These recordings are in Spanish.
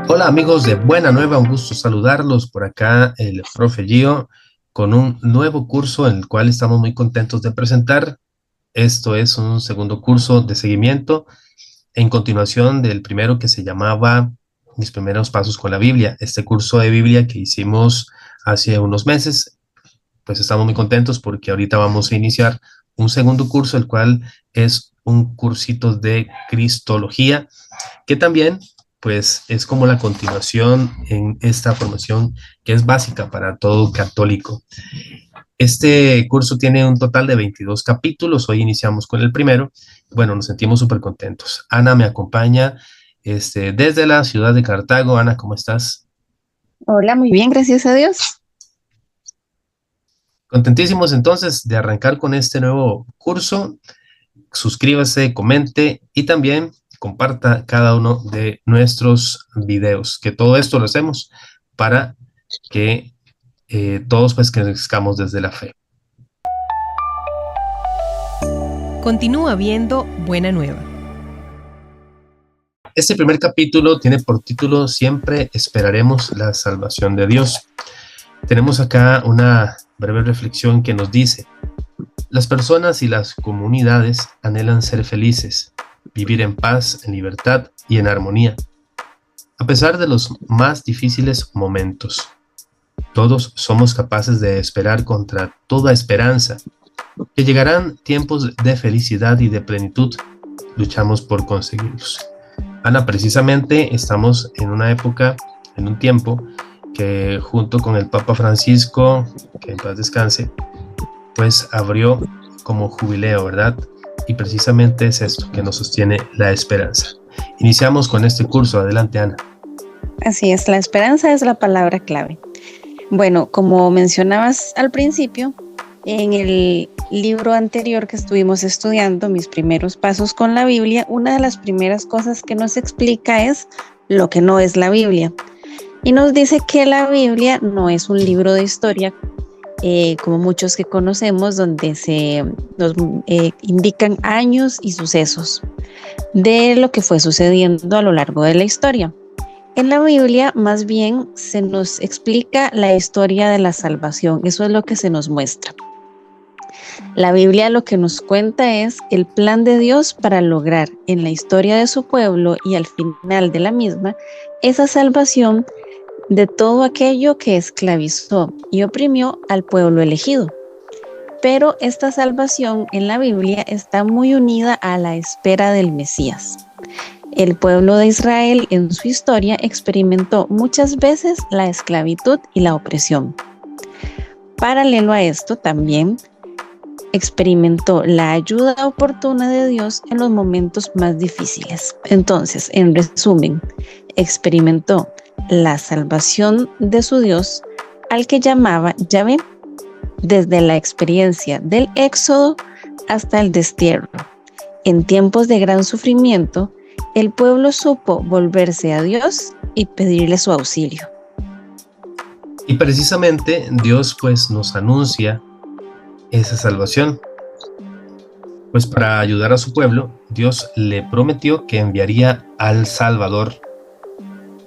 Hola amigos de Buena Nueva, un gusto saludarlos por acá, el profe Gio, con un nuevo curso en el cual estamos muy contentos de presentar. Esto es un segundo curso de seguimiento en continuación del primero que se llamaba Mis primeros pasos con la Biblia. Este curso de Biblia que hicimos hace unos meses, pues estamos muy contentos porque ahorita vamos a iniciar un segundo curso, el cual es un cursito de Cristología que también pues es como la continuación en esta formación que es básica para todo católico. Este curso tiene un total de 22 capítulos, hoy iniciamos con el primero. Bueno, nos sentimos súper contentos. Ana me acompaña desde la ciudad de Cartago. Ana, ¿cómo estás? Hola, muy bien, gracias a Dios. Contentísimos entonces de arrancar con este nuevo curso. Suscríbase, comente y también comparta cada uno de nuestros videos, que todo esto lo hacemos para que todos pues crezcamos desde la fe. Continúa viendo Buena Nueva. Este primer capítulo tiene por título Siempre esperaremos la salvación de Dios. Tenemos acá una breve reflexión que nos dice: las personas y las comunidades anhelan ser felices, vivir en paz, en libertad y en armonía, a pesar de los más difíciles momentos. Todos somos capaces de esperar contra toda esperanza que llegarán tiempos de felicidad y de plenitud. Luchamos por conseguirlos. Ana, precisamente estamos en una época, en un tiempo que junto con el Papa Francisco, que en paz descanse, pues abrió como jubileo, ¿verdad? Y precisamente es esto que nos sostiene la esperanza. Iniciamos con este curso. Adelante, Ana. Así es, la esperanza es la palabra clave. Bueno, como mencionabas al principio, en el libro anterior que estuvimos estudiando, Mis primeros pasos con la Biblia, una de las primeras cosas que nos explica es lo que no es la Biblia. Y nos dice que la Biblia no es un libro de historia, como muchos que conocemos, donde nos indican años y sucesos de lo que fue sucediendo a lo largo de la historia. En la Biblia, más bien, se nos explica la historia de la salvación. Eso es lo que se nos muestra. La Biblia lo que nos cuenta es el plan de Dios para lograr en la historia de su pueblo y al final de la misma esa salvación de todo aquello que esclavizó y oprimió al pueblo elegido. Pero esta salvación en la Biblia está muy unida a la espera del Mesías. El pueblo de Israel en su historia experimentó muchas veces la esclavitud y la opresión. Paralelo a esto, también experimentó la ayuda oportuna de Dios en los momentos más difíciles. Entonces, en resumen, experimentó la salvación de su Dios, al que llamaba Yahvé, desde la experiencia del éxodo hasta el destierro. En tiempos de gran sufrimiento, el pueblo supo volverse a Dios y pedirle su auxilio. Y precisamente Dios pues nos anuncia esa salvación. Pues para ayudar a su pueblo, Dios le prometió que enviaría al Salvador.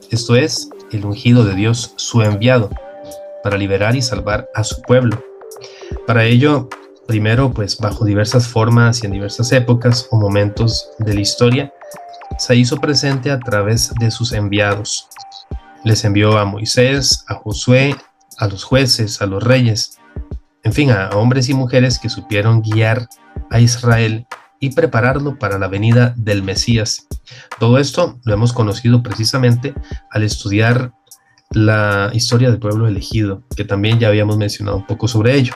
Esto es, el ungido de Dios, su enviado, para liberar y salvar a su pueblo. Para ello, primero, pues bajo diversas formas y en diversas épocas o momentos de la historia, se hizo presente a través de sus enviados. Les envió a Moisés, a Josué, a los jueces, a los reyes, en fin, a hombres y mujeres que supieron guiar a Israel y prepararlo para la venida del Mesías. Todo esto lo hemos conocido precisamente al estudiar la historia del pueblo elegido, que también ya habíamos mencionado un poco sobre ello.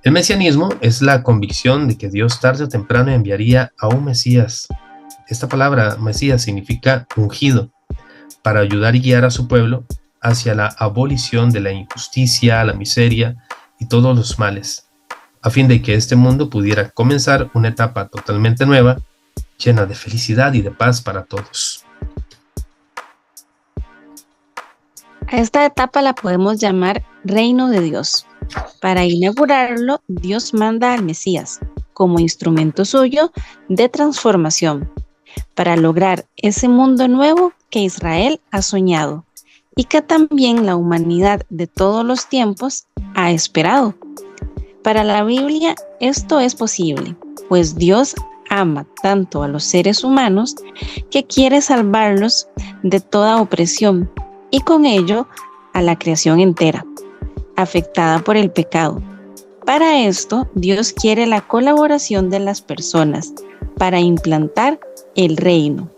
El mesianismo es la convicción de que Dios tarde o temprano enviaría a un Mesías. Esta palabra Mesías significa ungido, para ayudar y guiar a su pueblo hacia la abolición de la injusticia, la miseria y todos los males, a fin de que este mundo pudiera comenzar una etapa totalmente nueva, llena de felicidad y de paz para todos. A esta etapa la podemos llamar Reino de Dios. Para inaugurarlo, Dios manda al Mesías como instrumento suyo de transformación. para lograr ese mundo nuevo que Israel ha soñado y que también la humanidad de todos los tiempos ha esperado. Para la Biblia esto es posible, pues Dios ama tanto a los seres humanos que quiere salvarlos de toda opresión y con ello a la creación entera, afectada por el pecado. Para esto, Dios quiere la colaboración de las personas para implantar el reino.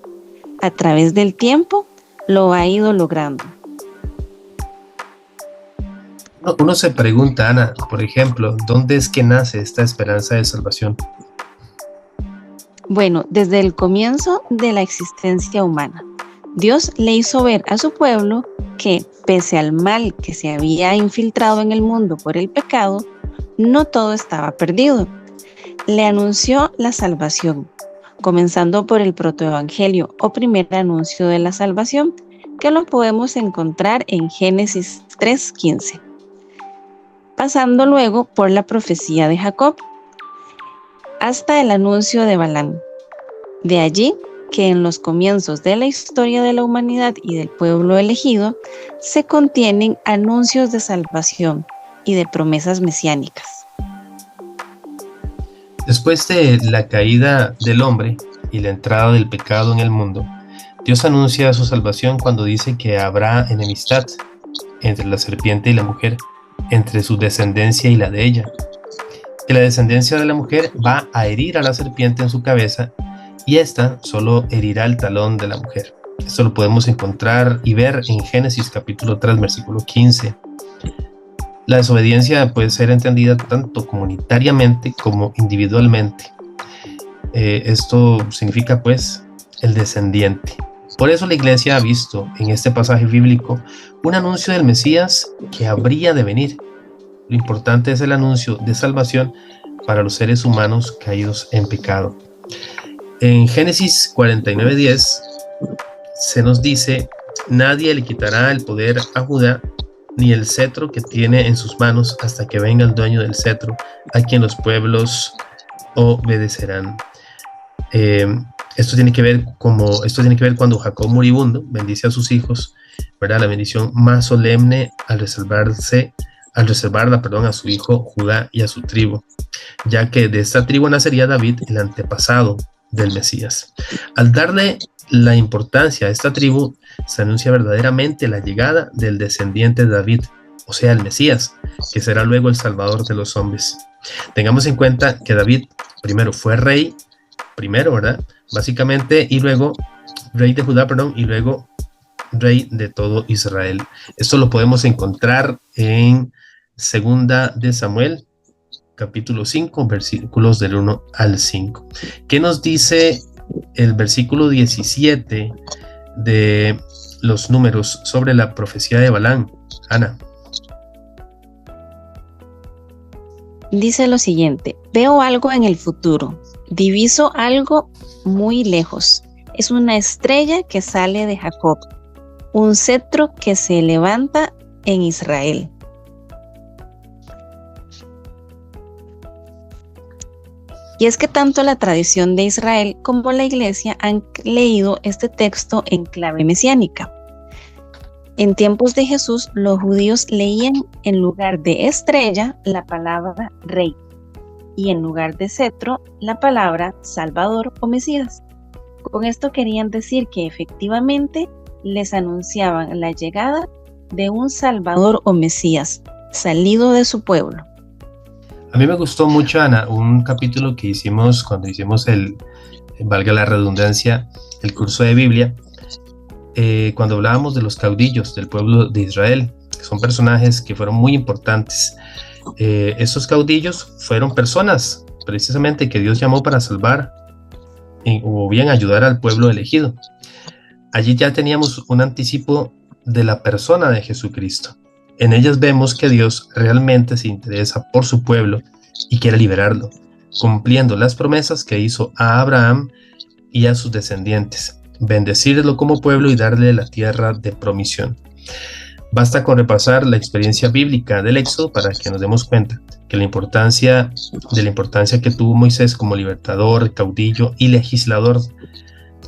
A través del tiempo lo ha ido logrando. Uno se pregunta, Ana, por ejemplo, ¿dónde es que nace esta esperanza de salvación? Bueno, desde el comienzo de la existencia humana, Dios le hizo ver a su pueblo que, pese al mal que se había infiltrado en el mundo por el pecado, no todo estaba perdido. Le anunció la salvación, comenzando por el protoevangelio o primer anuncio de la salvación, que lo podemos encontrar en Génesis 3:15, pasando luego por la profecía de Jacob, hasta el anuncio de Balaam. De allí que en los comienzos de la historia de la humanidad y del pueblo elegido se contienen anuncios de salvación y de promesas mesiánicas. Después de la caída del hombre y la entrada del pecado en el mundo, Dios anuncia su salvación cuando dice que habrá enemistad entre la serpiente y la mujer, entre su descendencia y la de ella. Que la descendencia de la mujer va a herir a la serpiente en su cabeza y ésta solo herirá el talón de la mujer. Esto lo podemos encontrar y ver en Génesis capítulo 3, versículo 15. La desobediencia puede ser entendida tanto comunitariamente como individualmente. Esto significa pues el descendiente. Por eso la iglesia ha visto en este pasaje bíblico un anuncio del Mesías que habría de venir. Lo importante es el anuncio de salvación para los seres humanos caídos en pecado. En Génesis 49:10 se nos dice: nadie le quitará el poder a Judá ni el cetro que tiene en sus manos hasta que venga el dueño del cetro, a quien los pueblos obedecerán. Esto tiene que ver cuando Jacob moribundo bendice a sus hijos, ¿verdad? La bendición más solemne al reservarla a su hijo Judá y a su tribu, ya que de esta tribu nacería David, el antepasado del Mesías. Al darle la importancia a esta tribu, se anuncia verdaderamente la llegada del descendiente de David, o sea, el Mesías, que será luego el Salvador de los hombres. Tengamos en cuenta que David primero fue rey, ¿verdad? Básicamente, y luego rey de Judá, y luego rey de todo Israel. Esto lo podemos encontrar en Segunda de Samuel, capítulo 5, versículos del 1 al 5. ¿Qué nos dice el versículo 17 de los Números sobre la profecía de Balaam, Ana? Dice lo siguiente: veo algo en el futuro, diviso algo muy lejos. Es una estrella que sale de Jacob, un cetro que se levanta en Israel. Y es que tanto la tradición de Israel como la iglesia han leído este texto en clave mesiánica. En tiempos de Jesús, los judíos leían en lugar de estrella la palabra rey y en lugar de cetro la palabra salvador o Mesías. Con esto querían decir que efectivamente les anunciaban la llegada de un salvador o Mesías salido de su pueblo. A mí me gustó mucho, Ana, un capítulo que hicimos cuando hicimos valga la redundancia, el curso de Biblia, cuando hablábamos de los caudillos del pueblo de Israel, que son personajes que fueron muy importantes. Estos caudillos fueron personas precisamente que Dios llamó para salvar o bien ayudar al pueblo elegido. Allí ya teníamos un anticipo de la persona de Jesucristo. En ellas vemos que Dios realmente se interesa por su pueblo y quiere liberarlo, cumpliendo las promesas que hizo a Abraham y a sus descendientes, bendecirlo como pueblo y darle la tierra de promisión. Basta con repasar la experiencia bíblica del Éxodo para que nos demos cuenta de la importancia que tuvo Moisés como libertador, caudillo y legislador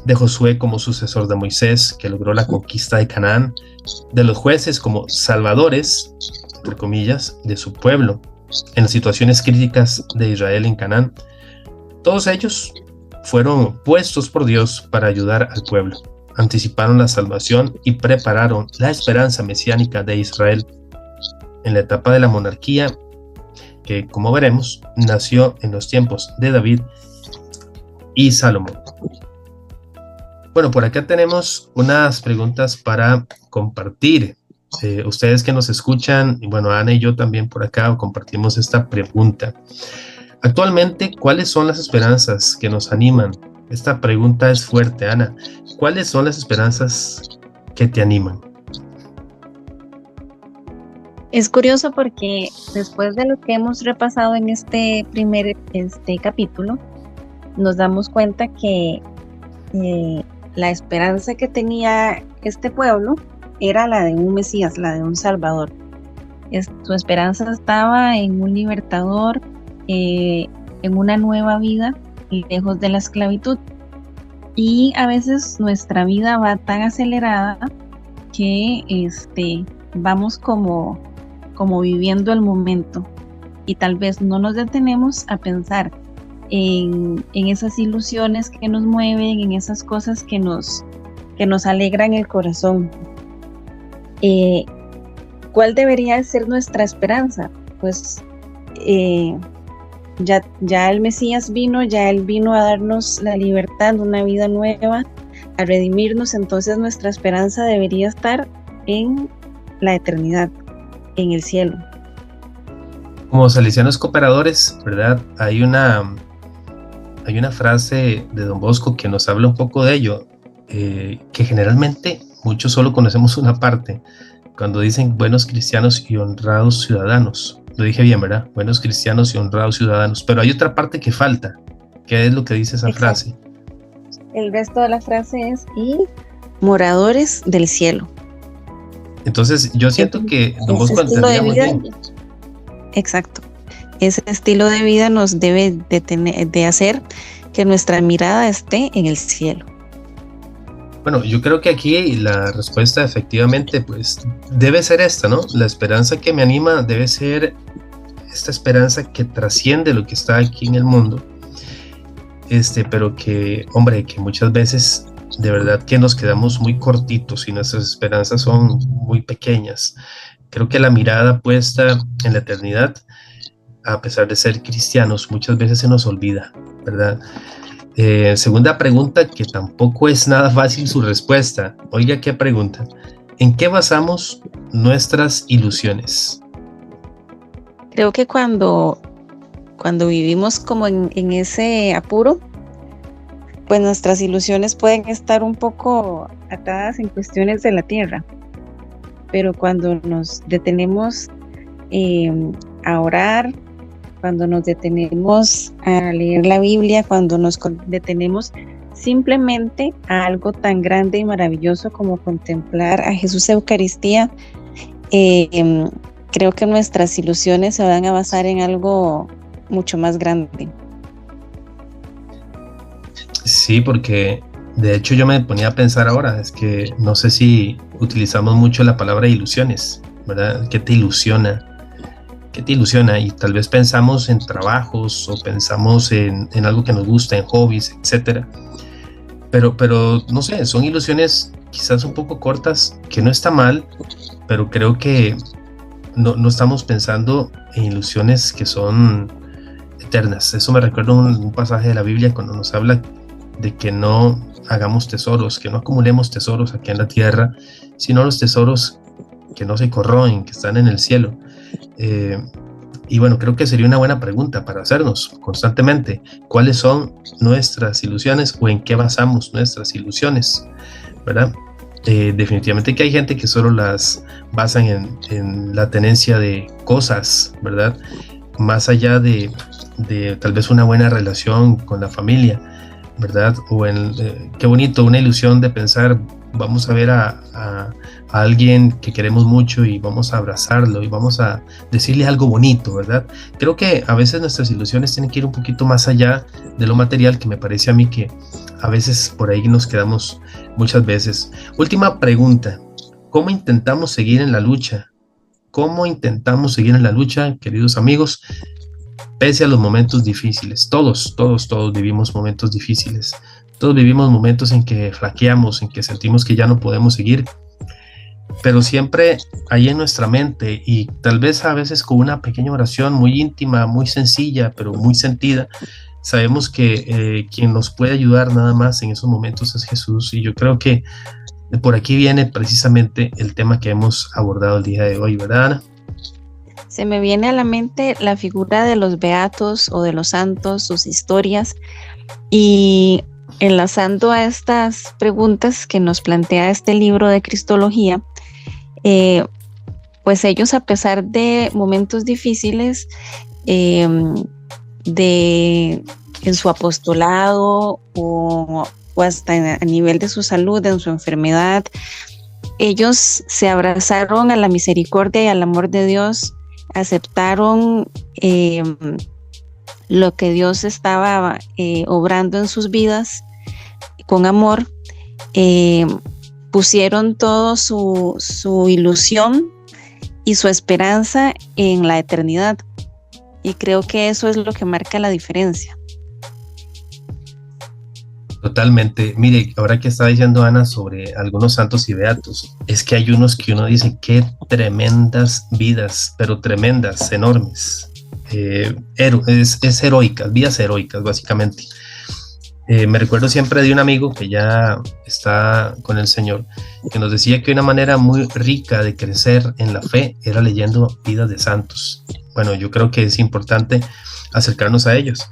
de Josué como sucesor de Moisés, que logró la conquista de Canaán, de los jueces como salvadores, entre comillas, de su pueblo, en las situaciones críticas de Israel en Canaán. Todos ellos fueron puestos por Dios para ayudar al pueblo, anticiparon la salvación y prepararon la esperanza mesiánica de Israel. En la etapa de la monarquía, que como veremos, nació en los tiempos de David y Salomón. Bueno, por acá tenemos unas preguntas para compartir. Ustedes que nos escuchan, y bueno, Ana y yo también por acá compartimos esta pregunta. Actualmente, ¿cuáles son las esperanzas que nos animan? Esta pregunta es fuerte, Ana. ¿Cuáles son las esperanzas que te animan? Es curioso porque después de lo que hemos repasado en este primer capítulo, nos damos cuenta que la esperanza que tenía este pueblo era la de un Mesías, la de un Salvador. Su esperanza estaba en un libertador, en una nueva vida, lejos de la esclavitud. Y a veces nuestra vida va tan acelerada que vamos como viviendo el momento y tal vez no nos detenemos a pensar en esas ilusiones que nos mueven, en esas cosas que nos alegran el corazón. ¿Cuál debería ser nuestra esperanza? Pues ya el Mesías vino, ya Él vino a darnos la libertad, una vida nueva, a redimirnos. Entonces nuestra esperanza debería estar en la eternidad, en el cielo. Como salesianos cooperadores, ¿verdad? Hay una frase de Don Bosco que nos habla un poco de ello, que generalmente muchos solo conocemos una parte, cuando dicen buenos cristianos y honrados ciudadanos. Lo dije bien, ¿verdad? Buenos cristianos y honrados ciudadanos. Pero hay otra parte que falta. ¿Qué es lo que dice esa frase? El resto de la frase es y moradores del cielo. Entonces yo siento que Don Bosco entendía muy bien. Exacto. Ese estilo de vida nos debe de hacer que nuestra mirada esté en el cielo. Bueno, yo creo que aquí la respuesta efectivamente pues debe ser esta, ¿no? La esperanza que me anima debe ser esta esperanza que trasciende lo que está aquí en el mundo, pero que, hombre, que muchas veces de verdad que nos quedamos muy cortitos y nuestras esperanzas son muy pequeñas. Creo que la mirada puesta en la eternidad, a pesar de ser cristianos, muchas veces se nos olvida, ¿verdad? Segunda pregunta, que tampoco es nada fácil su respuesta. Oiga, ¿qué pregunta? ¿En qué basamos nuestras ilusiones? Creo que cuando vivimos como en ese apuro, pues nuestras ilusiones pueden estar un poco atadas en cuestiones de la tierra. Pero cuando nos detenemos a orar, cuando nos detenemos a leer la Biblia, cuando nos detenemos simplemente a algo tan grande y maravilloso como contemplar a Jesús Eucaristía, creo que nuestras ilusiones se van a basar en algo mucho más grande. Sí, porque de hecho yo me ponía a pensar ahora, es que no sé si utilizamos mucho la palabra ilusiones, ¿verdad? ¿Qué te ilusiona? ¿Qué te ilusiona? Y tal vez pensamos en trabajos o pensamos en algo que nos gusta, en hobbies, etcétera. Pero no sé, son ilusiones quizás un poco cortas, que no está mal, pero creo que no estamos pensando en ilusiones que son eternas. Eso me recuerda un pasaje de la Biblia cuando nos habla de que no hagamos tesoros, que no acumulemos tesoros aquí en la tierra, sino los tesoros que no se corroen, que están en el cielo. Y bueno, creo que sería una buena pregunta para hacernos constantemente. ¿Cuáles son nuestras ilusiones o en qué basamos nuestras ilusiones? ¿Verdad? Definitivamente que hay gente que solo las basan en la tenencia de cosas, ¿verdad? Más allá de tal vez una buena relación con la familia, ¿verdad? O qué bonito, una ilusión de pensar, vamos a ver a alguien que queremos mucho y vamos a abrazarlo y vamos a decirle algo bonito, ¿verdad? Creo que a veces nuestras ilusiones tienen que ir un poquito más allá de lo material, que me parece a mí que a veces por ahí nos quedamos muchas veces. Última pregunta, ¿cómo intentamos seguir en la lucha? ¿Cómo intentamos seguir en la lucha, queridos amigos, pese a los momentos difíciles? Todos vivimos momentos difíciles. Todos vivimos momentos en que flaqueamos, en que sentimos que ya no podemos seguir. Pero siempre ahí en nuestra mente, y tal vez a veces con una pequeña oración muy íntima, muy sencilla, pero muy sentida, sabemos que quien nos puede ayudar nada más en esos momentos es Jesús. Y yo creo que por aquí viene precisamente el tema que hemos abordado el día de hoy, ¿verdad, Ana? Se me viene a la mente la figura de los beatos o de los santos, sus historias, y enlazando a estas preguntas que nos plantea este libro de Cristología, pues ellos, a pesar de momentos difíciles, en su apostolado o hasta a nivel de su salud, en su enfermedad, ellos se abrazaron a la misericordia y al amor de Dios, aceptaron lo que Dios estaba obrando en sus vidas con amor, pusieron todo su ilusión y su esperanza en la eternidad, y creo que eso es lo que marca la diferencia. Totalmente. Mire, ahora que está diciendo Ana sobre algunos santos y beatos, es que hay unos que uno dice qué tremendas vidas, pero tremendas, enormes, es heroicas, vidas heroicas básicamente. Me recuerdo siempre de un amigo que ya está con el Señor, que nos decía que una manera muy rica de crecer en la fe era leyendo vidas de santos. Bueno, yo creo que es importante acercarnos a ellos.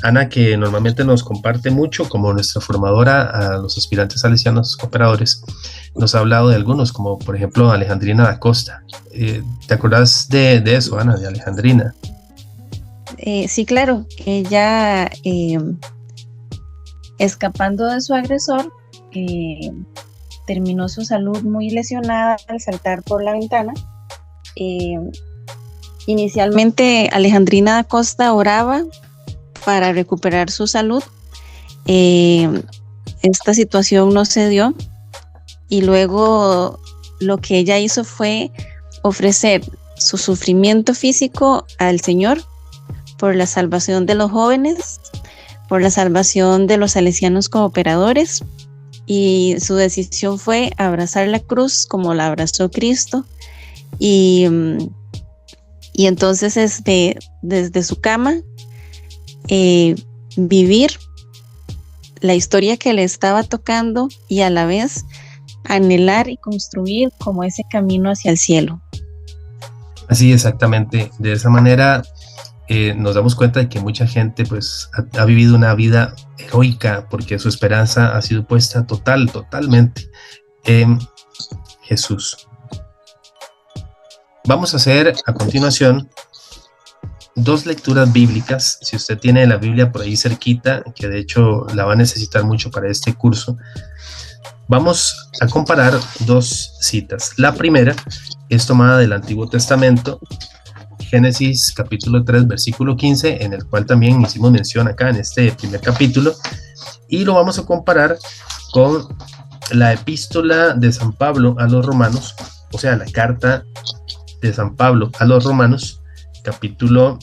Ana, que normalmente nos comparte mucho como nuestra formadora a los aspirantes salesianos cooperadores, nos ha hablado de algunos, como por ejemplo Alejandrina da Costa. ¿Te acuerdas de eso, Ana, de Alejandrina? Sí, claro. Ella, escapando de su agresor, terminó su salud muy lesionada al saltar por la ventana. Inicialmente Alejandrina da Costa oraba para recuperar su salud. Esta situación no se dio, y luego lo que ella hizo fue ofrecer su sufrimiento físico al Señor por la salvación de los jóvenes, por la salvación de los salesianos cooperadores, y su decisión fue abrazar la cruz como la abrazó Cristo, y entonces desde su cama vivir la historia que le estaba tocando, y a la vez anhelar y construir como ese camino hacia el cielo. Así, exactamente. De esa manera nos damos cuenta de que mucha gente pues ha vivido una vida heroica porque su esperanza ha sido puesta totalmente en Jesús. Vamos a hacer a continuación dos lecturas bíblicas. Si usted tiene la Biblia por ahí cerquita, que de hecho la va a necesitar mucho para este curso, vamos a comparar dos citas. La primera es tomada del Antiguo Testamento, Génesis capítulo 3, versículo 15, en el cual también hicimos mención acá en este primer capítulo, y lo vamos a comparar con la epístola de San Pablo a los romanos, o sea, la carta de San Pablo a los romanos, capítulo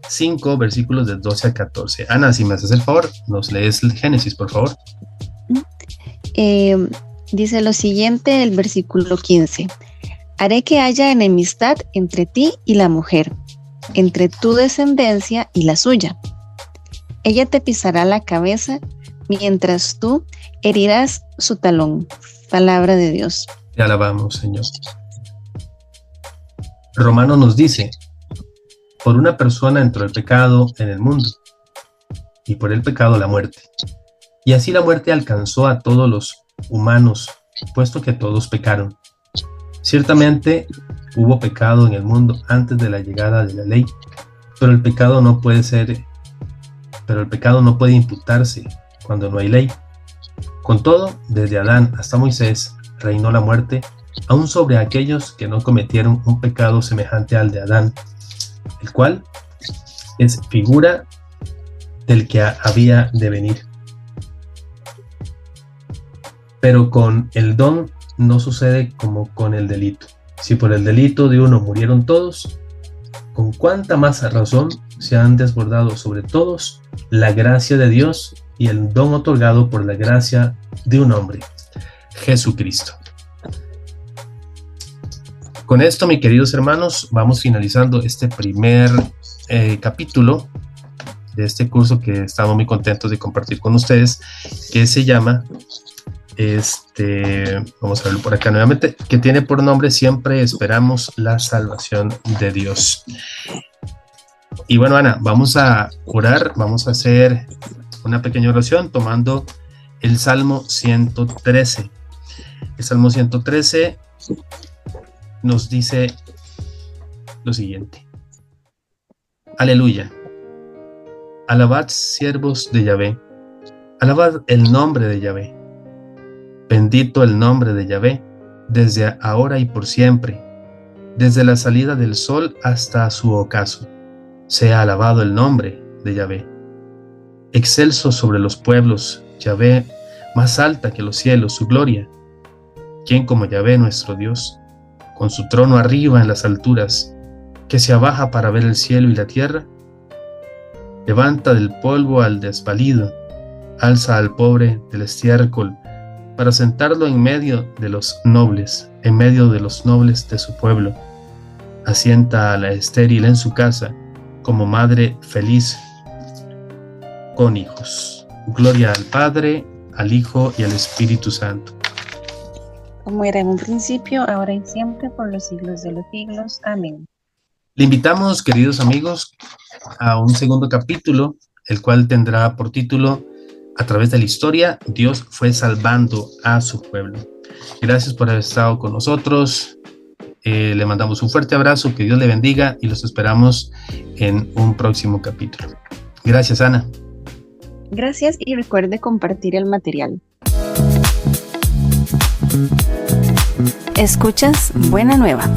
5, versículos del 12 al 14. Ana, si me haces el favor, nos lees el Génesis, por favor. Dice lo siguiente, el versículo 15: haré que haya enemistad entre ti y la mujer, entre tu descendencia y la suya. Ella te pisará la cabeza, mientras tú herirás su talón. Palabra de Dios. Te alabamos, Señor. Romano nos dice: por una persona entró el pecado en el mundo, y por el pecado la muerte. Y así la muerte alcanzó a todos los humanos, puesto que todos pecaron. Ciertamente hubo pecado en el mundo antes de la llegada de la ley, pero el pecado no puede imputarse cuando no hay ley. Con todo, desde Adán hasta Moisés reinó la muerte, aun sobre aquellos que no cometieron un pecado semejante al de Adán, el cual es figura del que había de venir. Pero con el don no sucede como con el delito. Si por el delito de uno murieron todos, con cuánta más razón se han desbordado sobre todos la gracia de Dios y el don otorgado por la gracia de un hombre, Jesucristo. Con esto, mis queridos hermanos, vamos finalizando este primer capítulo de este curso que estamos muy contentos de compartir con ustedes, que se llama, vamos a verlo por acá nuevamente, que tiene por nombre Siempre esperamos la salvación de Dios. Y bueno, Ana, vamos a orar, vamos a hacer una pequeña oración tomando el Salmo 113. El Salmo 113 nos dice lo siguiente: Aleluya. Alabad, siervos de Yahvé, alabad el nombre de Yahvé. Bendito el nombre de Yahvé, desde ahora y por siempre, desde la salida del sol hasta su ocaso. Sea alabado el nombre de Yahvé. Excelso sobre los pueblos, Yahvé, más alta que los cielos, su gloria. ¿Quién como Yahvé nuestro Dios? Con su trono arriba en las alturas, que se abaja para ver el cielo y la tierra. Levanta del polvo al desvalido, alza al pobre del estiércol, para sentarlo en medio de los nobles, en medio de los nobles de su pueblo. Asienta a la estéril en su casa, como madre feliz con hijos. Gloria al Padre, al Hijo y al Espíritu Santo. Como era en un principio, ahora y siempre, por los siglos de los siglos. Amén. Le invitamos, queridos amigos, a un segundo capítulo, el cual tendrá por título: A través de la historia, Dios fue salvando a su pueblo. Gracias por haber estado con nosotros. Le mandamos un fuerte abrazo, que Dios le bendiga y los esperamos en un próximo capítulo. Gracias, Ana. Gracias, y recuerde compartir el material. Escuchas Buena Nueva.